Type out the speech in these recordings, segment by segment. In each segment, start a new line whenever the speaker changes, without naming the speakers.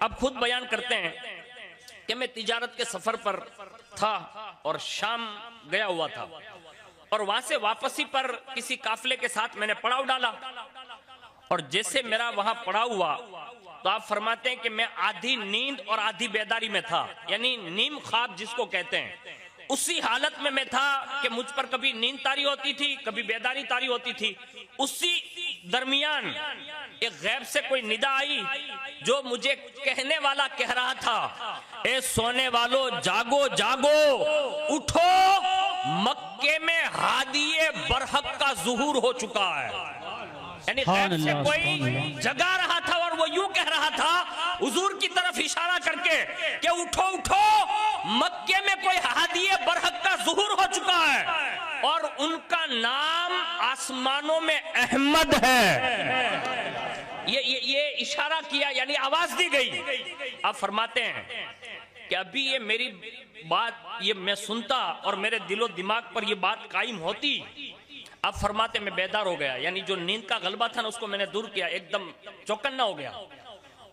अब खुद बयान करते हैं कि मैं तिजारत के सफर पर था और शाम गया हुआ था और वहां से वापसी पर किसी काफिले के साथ मैंने पड़ाव डाला और जैसे मेरा वहां पड़ाव हुआ तो आप फरमाते हैं कि मैं आधी नींद और आधी बेदारी में था, यानी नीम ख्वाब जिसको कहते हैं, उसी हालत में मैं था कि मुझ पर कभी नींद तारी होती थी, कभी बेदारी तारी होती थी। उसी दरमियान एक गैब से कोई निदा आई जो मुझे कहने वाला कह रहा था, ए सोने वालों जागो जागो, उठो, मक्के में हादिये बरहक का ज़ुहूर हो चुका है। यानी गैब से कोई जगा रहा था और वो यूं कह रहा था हुजूर की तरफ इशारा करके कि उठो उठो, मक्के में कोई हादिये बरहक का ज़ुहूर हो चुका है और उनका नाम आसमानों में अहमद है। ये इशारा किया, यानी आवाज दी गई। आप फरमाते हैं कि अभी ये मेरी बात ये मैं सुनता और मेरे दिलो दिमाग पर ये बात कायम होती। आप फरमाते मैं बेदार हो गया, यानी जो नींद का गलबा था ना उसको मैंने दूर किया, एकदम चौकन्ना हो गया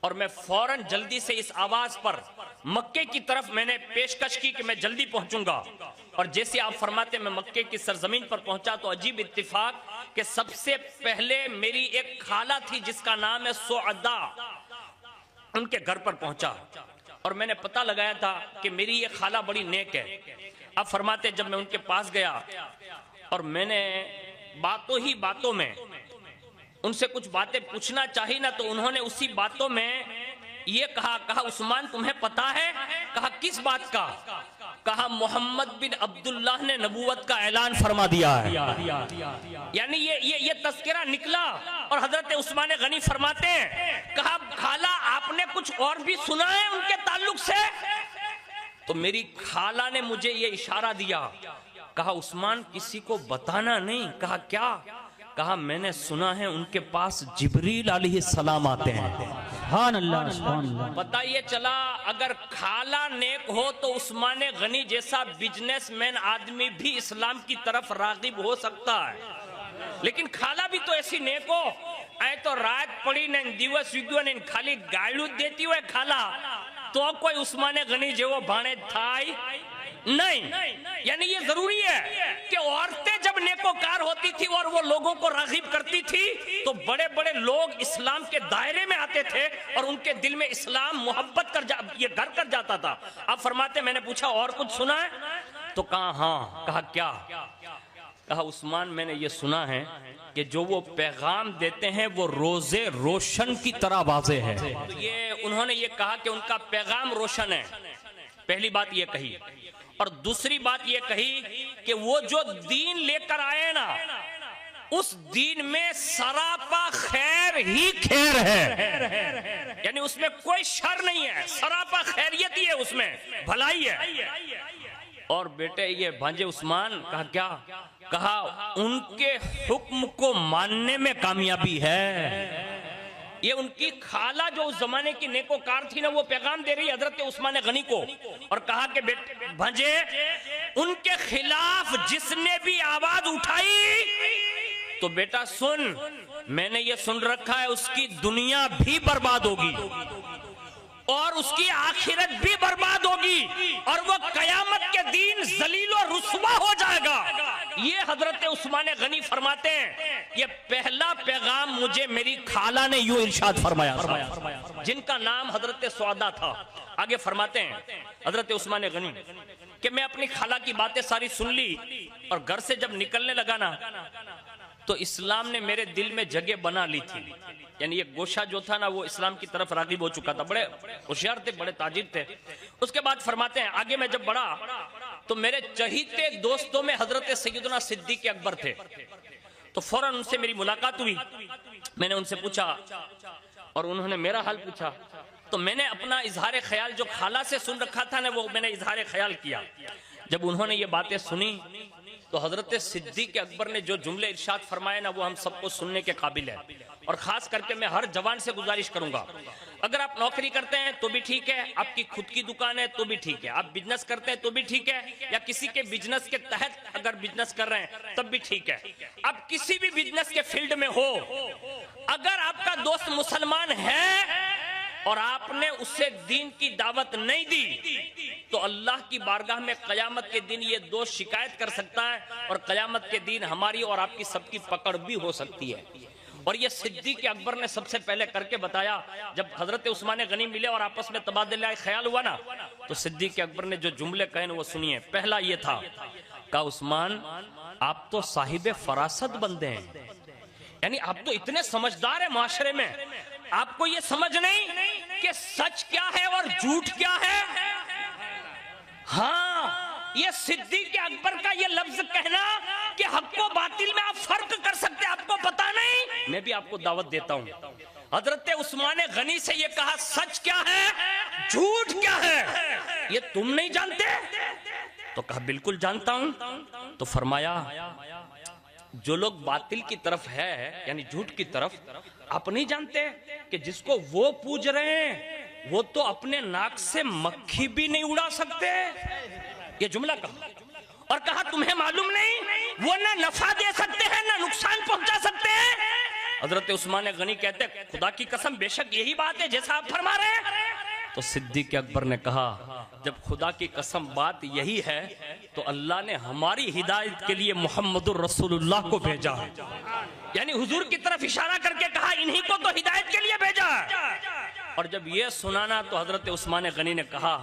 और मैं फौरन जल्दी से इस आवाज पर मक्के की तरफ मैंने पेशकश की कि मैं जल्दी पहुंचूंगा। और जैसे आप फरमाते मैं मक्के की सरजमीन पर पहुंचा तो अजीब इत्तिफाक कि सबसे पहले मेरी एक खाला थी जिसका नाम है सुअदा, उनके घर पर पहुंचा और मैंने पता लगाया था कि मेरी ये खाला बड़ी नेक है। अब फरमाते जब मैं उनके पास गया और मैंने बातों ही बातों में उनसे कुछ बातें पूछना चाहिए ना, तो उन्होंने उसी बातों में ये कहा उस्मान तुम्हें पता है? कहा किस बात का? कहा मोहम्मद बिन अब्दुल्लाह ने नबूवत का ऐलान फरमा दिया है। यानी ये तस्करा निकला और हजरत उस्मान गनी फरमाते हैं, कहा खाला आपने कुछ और भी सुना है उनके ताल्लुक से? तो मेरी खाला ने मुझे ये इशारा दिया, कहा उस्मान किसी को बताना नहीं। कहा क्या? कहा मैंने सुना है उनके पास जिब्रील अलैहिस्सलाम आते हैं। सुभान अल्लाह, सुभान अल्लाह। पता ये चला अगर खाला नेक हो तो उस्मान गनी जैसा बिजनेसमैन आदमी भी इस्लाम की तरफ रागिब हो सकता है, लेकिन खाला भी तो ऐसी नेक हो, ऐ तो रात पड़ी ने दिवस विद्यो ने खाली गायलू देती हुए खाला तो कोई उस्मान गनी जेवो भाणे थाई नहीं। यानी ये जरूरी है कि औरतें जब नेकोकार होती थी और वो लोगों को रागिब करती थी तो बड़े बड़े लोग इस्लाम के दायरे में आते थे और उनके दिल में इस्लाम मोहब्बत ये घर कर जाता था। आप फरमाते मैंने पूछा और कुछ सुना है? तो कहा हाँ। कहा क्या? कहा उस्मान मैंने ये सुना है कि जो वो पैगाम देते हैं वो रोजे रोशन की तरह वाज़े है। तो ये उन्होंने ये कहा कि उनका पैगाम रोशन है, पहली बात ये कही। और दूसरी बात ये कही कि वो जो दीन लेकर आए ना उस दीन में सरापा खैर ही खैर है, यानी उसमें कोई शर नहीं है, सरापा खैरियत ही है, उसमें भलाई है। और बेटे ये भांजे उस्मान, कहा क्या? कहा उनके हुक्म को मानने में कामयाबी है। ये उनकी खाला जो उस जमाने की नेकोकार थी ना वो पैगाम दे रही हजरत उस्मान गनी को और कहा कि बेटे भांजे उनके खिलाफ जिसने भी आवाज उठाई तो बेटा सुन, मैंने ये सुन रखा है उसकी दुनिया भी बर्बाद होगी और उसकी आखिरत भी बर्बाद होगी और वो कयामत के दिन जलील और रुस्वा हो जाएगा। ये हजरत उस्मान गनी फरमाते हैं ये पहला पैगाम मुझे मेरी खाला ने यूं इरशाद फरमाया था, जिनका नाम हजरत सौदा था। आगे फरमाते हैं हजरत उस्मान गनी कि मैं अपनी खाला की बातें सारी सुन ली और घर से जब निकलने लगा ना तो इस्लाम ने मेरे दिल में जगह बना ली थी। यानी ये गोशा जो था ना वो इस्लाम की तरफ रागिब हो चुका था, बड़े होशियार थे, बड़े ताजिर थे। उसके बाद फरमाते हैं आगे मैं जब बढ़ा तो मेरे चहीते दोस्तों में हजरत सैयदना सिद्दीक अकबर थे। तो फौरन उनसे मेरी मुलाकात हुई, मैंने उनसे पूछा और उन्होंने मेरा हाल पूछा। तो मैंने अपना इजहार ख्याल जो खाला से सुन रखा था ना वो मैंने इजहार ख्याल किया। जब उन्होंने ये बातें सुनी तो हजरत सिद्दीक अकबर ने जो जुमले इरशाद फरमाए ना वो हम सबको सुनने के काबिल है। और खास करके मैं हर जवान से गुजारिश करूंगा, अगर आप नौकरी करते हैं तो भी ठीक है, आपकी खुद की दुकान है तो भी ठीक है, आप बिजनेस करते हैं तो भी ठीक है, या किसी के बिजनेस के तहत अगर बिजनेस कर रहे हैं तब भी ठीक है। आप किसी भी बिजनेस के फील्ड में हो, अगर आपका दोस्त मुसलमान है और आपने उसे दीन की दावत नहीं दी, तो अल्लाह की बारगाह में कयामत के दिन ये दोष शिकायत कर सकता है और कयामत के दिन हमारी और आपकी सबकी पकड़ भी हो सकती है। और ये सिद्दीक़ अकबर ने सबसे पहले करके बताया। जब हजरत उस्मान गनी मिले और आपस में तबादला ख्याल हुआ ना, तो सिद्दीक़ अकबर ने जो जुमले कहे ना वो सुनिए। पहला ये था, कहा उस्मान आप तो साहिब फरासत बंदे हैं, यानी आप तो इतने समझदार हैं माशरे में, आपको ये समझ नहीं कि सच क्या है और झूठ क्या है। हाँ, ये सिद्दीक़ अकबर का ये लफ्ज कहना कि हक को बातिल में आप फर्क कर सकते, आपको पता नहीं। मैं भी आपको दावत देता हूं, हजरत उस्मान गनी से ये कहा सच क्या है झूठ क्या है ये तुम नहीं जानते? तो कहा बिल्कुल जानता हूं। तो फरमाया जो लोग बातिल की तरफ है यानी झूठ की तरफ, आप नहीं जानते कि जिसको वो पूज रहे हैं वो तो अपने नाक से मक्खी भी नहीं उड़ा सकते। ये जुमला कहा और कहा तुम्हें मालूम नहीं वो ना नफा दे सकते हैं ना नुकसान पहुंचा सकते हैं। हजरत उस्मान गनी कहते खुदा की कसम बेशक यही बात है जैसा आप फरमा रहे हैं। तो सिद्दीक़ अकबर ने कहा जब खुदा की कसम बात यही है तो अल्लाह ने हमारी हिदायत के लिए मुहम्मदुर रसूलुल्लाह को भेजा, यानी हुजूर की तरफ इशारा करके कहा इन्हीं को तो हिदायत के लिए भेजा। और जब ये सुनाना तो हजरत उस्मान गनी ने कहा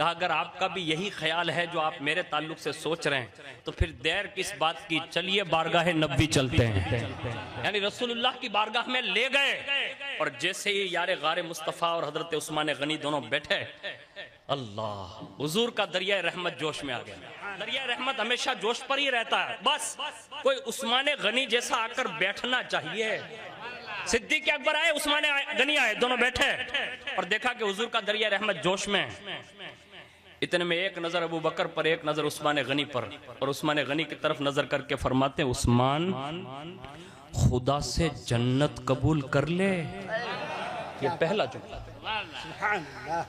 अगर आपका भी यही ख्याल है जो आप मेरे ताल्लुक से सोच रहे हैं तो फिर देर किस बात की, चलिए बारगाह नबी चलते हैं। यानी रसूलुल्लाह की बारगाह में ले गए और जैसे ही यार गारे मुस्तफ़ा और हजरत उस्मान गनी दोनों बैठे, अल्लाह हुजूर का दरिया रहमत जोश में आ गया। दरिया रहमत हमेशा जोश पर ही रहता है, बस कोई उस्मान गनी जैसा आकर बैठना चाहिए। सिद्दीक़ अकबर आए, उस्मान गनी आए, दोनों बैठे और देखा कि हुजूर का दरिया रहमत जोश में। इतने में एक नजर अबू बकर पर, एक नजर उस्मान गनी पर, और उस्मान गनी की तरफ नजर करके फरमाते उस्मान खुदा से जन्नत कबूल कर ले। ये पहला जुमला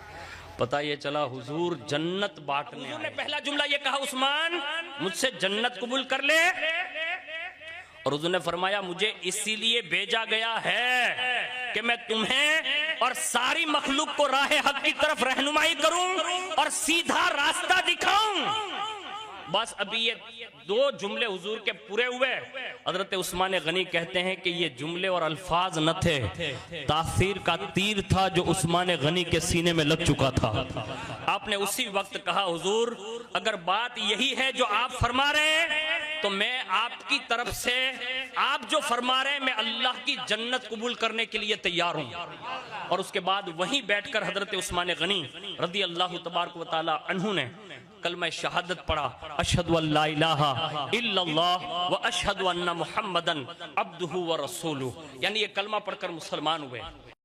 पता ये चला हुजूर जन्नत बांटने। हुजूर ने पहला जुमला ये कहा उस्मान मुझसे जन्नत कबूल कर ले, और हुजूर ने फरमाया मुझे इसीलिए भेजा गया है कि मैं तुम्हें और सारी मखलूक को राह हक की तरफ रहनुमाई करूं और सीधा रास्ता दिखाऊं। बस अभी ये दो जुमले हुजूर के पूरे हुए। हजरत उस्मान गनी कहते हैं कि ये जुमले और अल्फाज न थे, तासीर का तीर था जो उस्मान गनी के सीने में लग चुका था। आपने उसी वक्त कहा हुजूर अगर बात यही है जो आप फरमा रहे हैं तो मैं आपकी तरफ से आप जो फरमा रहे हैं मैं अल्लाह की जन्नत कबूल करने के लिए तैयार हूं। और उसके बाद वहीं बैठकर हजरत उस्मान गनी रदी अल्लाह तबारक व तआला अन्हु ने कलमा शहादत पढ़ा, अशहदु अल्ला इलाहा इल्लल्लाह व अशहदु अन्ना मुहम्मदन अब्दुहु व रसूलुहु, यानी ये कलमा पढ़कर मुसलमान हुए।